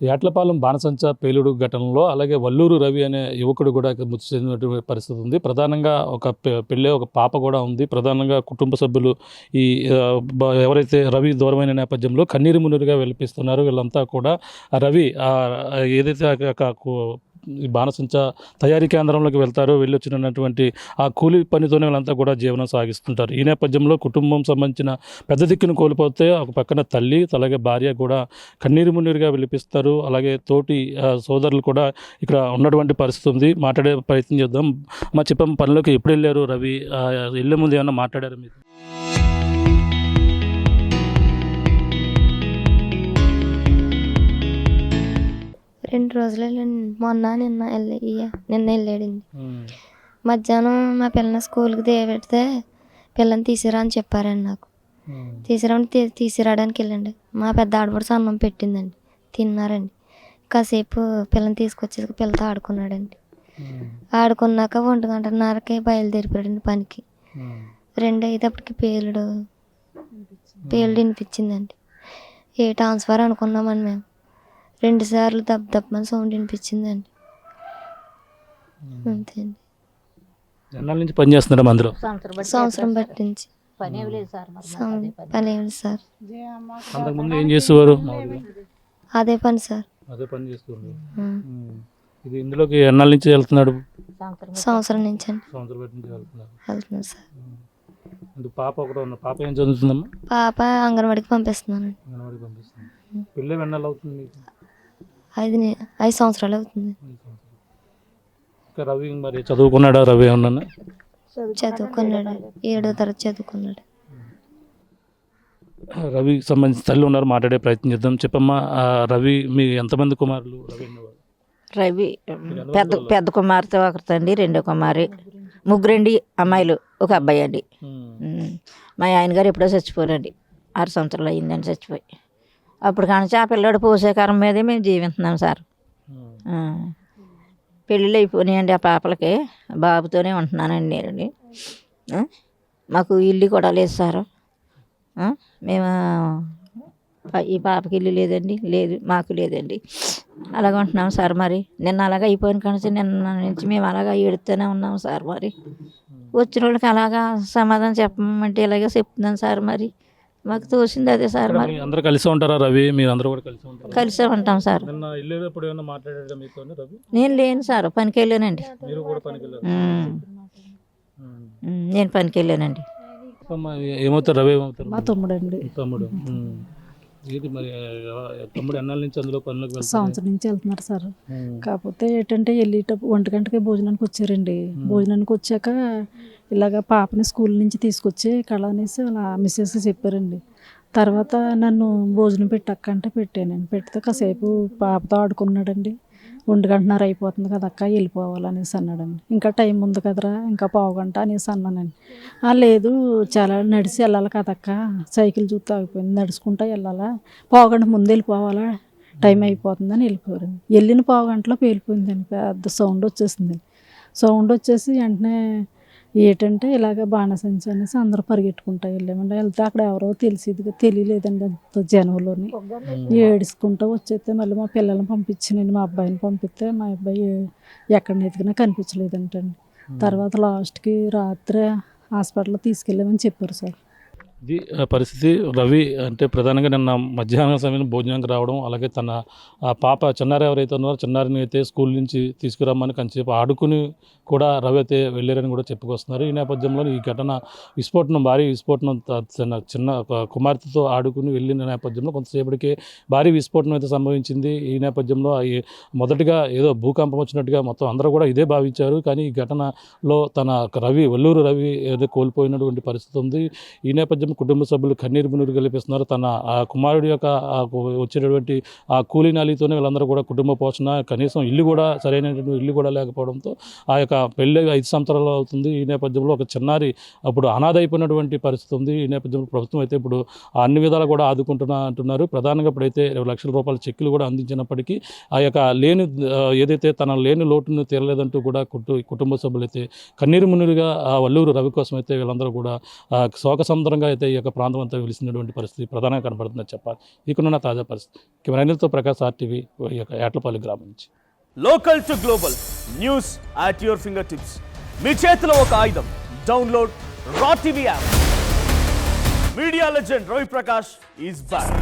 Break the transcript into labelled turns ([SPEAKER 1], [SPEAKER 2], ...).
[SPEAKER 1] యాట్లపాలెం బాణసంచ పేలుడు ఘటనలో అలాగే వల్లూరు రవి అనే యువకుడు కూడా మృతి చెందినటువంటి పరిస్థితి ఉంది. ప్రధానంగా ఒక పెళ్ళే ఒక పాప కూడా ఉంది. ప్రధానంగా కుటుంబ సభ్యులు ఈ ఎవరైతే రవి దూరమైన నేపథ్యంలో కన్నీరు మున్నీరుగా విలపిస్తున్నారు. వీళ్ళంతా కూడా రవి ఏదైతే ఈ బాణసంచ తయారీ కేంద్రంలోకి వెళ్తారో వెళ్ళొచ్చినటువంటి ఆ కూలి పనితోనే వీళ్ళంతా కూడా జీవనం సాగిస్తుంటారు. ఈ నేపథ్యంలో కుటుంబం సంబంధించిన పెద్ద దిక్కును కోల్పోతే ఒక పక్కన తల్లి అలాగే భార్య కూడా కన్నీరు మున్నీరుగా విలపిస్తారు. అలాగే తోటి సోదరులు కూడా ఇక్కడ ఉన్నటువంటి పరిస్థితి ఉంది. మాట్లాడే ప్రయత్నం చేద్దాం. మా చెప్పం పనిలోకి ఎప్పుడు వెళ్ళారు రవి? వెళ్ళే ముందు ఏమన్నా మాట్లాడారు మీరు?
[SPEAKER 2] 2 రోజులేనండి. నిన్న వెళ్ళాడండి. మధ్యాహ్నం మా పిల్లని స్కూల్కి పెడితే పిల్లని తీసిరా అని చెప్పారండి. నాకు తీసుకురావడానికి వెళ్ళండి. మా పెద్ద ఆడపడుచు అన్నం పెట్టిందండి, తిన్నారండి. కాసేపు పిల్లని తీసుకొచ్చేసి పిల్లతో ఆడుకున్నాడండి. ఆడుకున్నాక 1:30కి బయలుదేరిపోయాడండి పనికి. 2 అయ్యేటప్పటికి పేలుడు వినిపించిందండి. ఏ ట్రాన్స్ఫర్ అనుకున్నామని మేము 2 సార్లు దబ్బమని సౌండ్ వినిపించిందండి. అంతే అండి.
[SPEAKER 1] ఎన్నాళ్ళ నుంచి పని చేస్తున్నారా అందరూ?
[SPEAKER 2] సంవత్సరం బట్టి నుంచి పని ఏమి లేదు సార్.
[SPEAKER 1] అంతకుముందు ఏం చేసేవారు?
[SPEAKER 2] అదే పని సార్.
[SPEAKER 1] అదే పని చేస్తున్నారు. ఇది ఇందులోకి ఎన్నాళ్ళ నుంచి వెళ్తున్నాడు?
[SPEAKER 2] సంవత్సరం నుంచి అండి.
[SPEAKER 1] సంవత్సరం బట్టి నుంచి
[SPEAKER 2] వెళ్తున్నాడు సార్.
[SPEAKER 1] పాప కూడా ఉన్న పాప ఏం చదువుతుందమ్మా?
[SPEAKER 2] పాప అంగన్వాడికి పంపిస్తున్నానండి.
[SPEAKER 1] అంగన్వాడికి పంపిస్తుంది. పిల్ల ఎన్నాళ్ళు అవుతుంది?
[SPEAKER 2] 5 సంవత్సరాలు అవుతుంది.
[SPEAKER 1] ఇంకా రవి మరి చదువుకున్నాడా? రవి ఏమన్నా
[SPEAKER 2] చదువుకున్నాడు, 7వ తరగతి చదువుకున్నాడు.
[SPEAKER 1] రవికి సంబంధించి తల్లి ఉన్నారు, మాట్లాడే ప్రయత్నం చేద్దాం. చెప్పమ్మా, రవి మీ ఎంతమంది కుమారులు?
[SPEAKER 3] రవి పెద్ద కుమార్తె ఒకరితండి, 2వ కుమారి, 3 అమ్మాయిలు, 1 అబ్బాయి అండి. మా ఆయన గారు ఎప్పుడో చచ్చిపోరండి. 6 సంవత్సరాలు అయిందండి చచ్చిపోయి. అప్పుడు కానీ ఆ పిల్లాడు పోసేకారం మీదే మేము జీవిస్తున్నాం సార్. పెళ్ళిళ్ళు అయిపోయినాయండి ఆ పాపలకి. బాబుతోనే ఉంటున్నానండి నేనండి. మాకు ఇల్లు కూడా లేదు సార్. మేము ఈ పాపకి ఇల్లు లేదండి, మాకు లేదండి. అలాగ ఉంటున్నాం సార్. మరి నిన్న అలాగ అయిపోయిన కానీ నిన్న నుంచి మేము అలాగా ఏడుతూనే ఉన్నాం సార్. మరి వచ్చిన వాళ్ళకి అలాగా సమాధానం చెప్పమంటే ఇలాగే చెప్తున్నాను సార్. మరి మాకు తోసింది అదే సార్. మరి
[SPEAKER 1] అందరూ కలిసి ఉంటారా రవి? మీరు అందరూ కూడా
[SPEAKER 3] కలిసే ఉంటాం సార్. నేను లేను సార్, పనికి వెళ్ళానండి. నేను పనికి వెళ్ళానండి.
[SPEAKER 1] ఏమవుతారు రవి? ఏమవుతారు?
[SPEAKER 4] మా తమ్ముడు అండి.
[SPEAKER 1] తమ్ముడు తమ్ముడు ఎన్నాళ్ళ నుంచి అందులో పనులకు?
[SPEAKER 4] సంవత్సరం నుంచి వెళ్తున్నారు సార్. కాకపోతే ఏంటంటే వెళ్ళేటప్పుడు 1 గంటకే భోజనానికి వచ్చారండి. భోజనానికి వచ్చాక ఇలాగ పాపని స్కూల్ నుంచి తీసుకొచ్చి కళ అనేసి అలా మిస్సెస్ చెప్పారండి. తర్వాత నన్ను భోజనం పెట్టక్కంటే పెట్టానండి. పెడితే కాసేపు పాపతో ఆడుకున్నాడండి. 1:30 అయిపోతుంది కదా అక్క, వెళ్ళిపోవాలనేసి అన్నాడండి. ఇంకా టైం ఉంది కదరా, ఇంకా పావుగంట అనేసి అన్నానండి. లేదు, చాలా నడిచి వెళ్ళాలి కదక్క, సైకిల్ చూస్తే ఆగిపోయింది, నడుచుకుంటా వెళ్ళాలా, పావుగంట ముందు వెళ్ళిపోవాలా, టైం అయిపోతుందని వెళ్ళిపోయారండి. వెళ్ళిన పావుగంటలో పేలిపోయిందండి. పెద్ద సౌండ్ వచ్చేసిందండి. సౌండ్ వచ్చేసి వెంటనే ఏంటంటే ఇలాగ బాణసంచి అనేసి అందరూ పరిగెట్టుకుంటా వెళ్ళామండి. వెళ్తే అక్కడ ఎవరో తెలియలేదండి అంత జనంలోని. ఏడుచుకుంటూ వచ్చేస్తే మళ్ళీ మా పిల్లల్ని పంపించానండి. మా అబ్బాయిని పంపిస్తే మా అబ్బాయి ఎక్కడ ఎదిగినా కనిపించలేదంటండి. తర్వాత లాస్ట్కి రాత్రి హాస్పిటల్లో తీసుకెళ్ళామని చెప్పారు సార్.
[SPEAKER 1] ఇది పరిస్థితి. రవి అంటే ప్రధానంగా నిన్న మధ్యాహ్నం సమయం భోజనానికి రావడం, అలాగే తన పాప చిన్నారి ఎవరైతే ఉన్నారో చిన్నారిని అయితే స్కూల్ నుంచి తీసుకురమ్మని కొంచెంసేపు ఆడుకుని కూడా రవి అయితే వెళ్ళారని కూడా చెప్పుకొస్తున్నారు. ఈ నేపథ్యంలో ఈ ఘటన భారీ విస్ఫోటనం చిన్న కుమార్తెతో ఆడుకుని వెళ్ళిన నేపథ్యంలో కొంతసేపటికే భారీ విస్ఫోటనం అయితే సంభవించింది. ఈ నేపథ్యంలో మొదటిగా ఏదో భూకంపం వచ్చినట్టుగా మొత్తం అందరూ కూడా ఇదే భావించారు. కానీ ఈ ఘటనలో వల్లూరు రవి ఏదో కోల్పోయినటువంటి పరిస్థితి ఉంది. ఈ నేపథ్యం కుటుంబ సభ్యులు కన్నీరు మున్నీరు కలిపిస్తున్నారు. తన ఆ కుమారుడి యొక్క వచ్చేటటువంటి ఆ కూలీ నాలితోనే వీళ్ళందరూ కూడా కుటుంబ పోషణ, కనీసం ఇల్లు కూడా సరైనటువంటి ఇల్లు కూడా లేకపోవడంతో ఆ యొక్క పెళ్ళి 5 సంవత్సరాలు అవుతుంది. ఈ నేపథ్యంలో ఒక చిన్నారి అప్పుడు అనాథ అయిపోయినటువంటి పరిస్థితి ఉంది. ఈ నేపథ్యంలో ప్రభుత్వం అయితే ఇప్పుడు అన్ని విధాలు కూడా అంటున్నారు. ప్రధానంగా ఇప్పుడైతే 20 లక్షల రూపాయల చెక్కులు కూడా అందించినప్పటికీ ఆ యొక్క ఏదైతే తన లేని లోటును తీరలేదంటూ కూడా కుటుంబ సభ్యులు అయితే కన్నీరు మున్నీరుగా ఆ వల్లూరు రవి కోసం అయితే వీళ్ళందరూ కూడా శోకసముద్రంగా అయితే అయితే ఈ యొక్క ప్రాంతం అంతా వెలిసినటువంటి పరిస్థితి ప్రధానంగా కనబడుతుందని చెప్పాలి. ఇక్కడున్న తాజా పరిస్థితి. కెమెరాతో ప్రకాష్ RTV ఈ యొక్క యాట్లపల్లి గ్రామం నుంచి.
[SPEAKER 5] Local to global news at your finger tips. మీ చేతిలో ఒక ఆయుధం. Download Raw TV app. Media legend Ravi Prakash is back.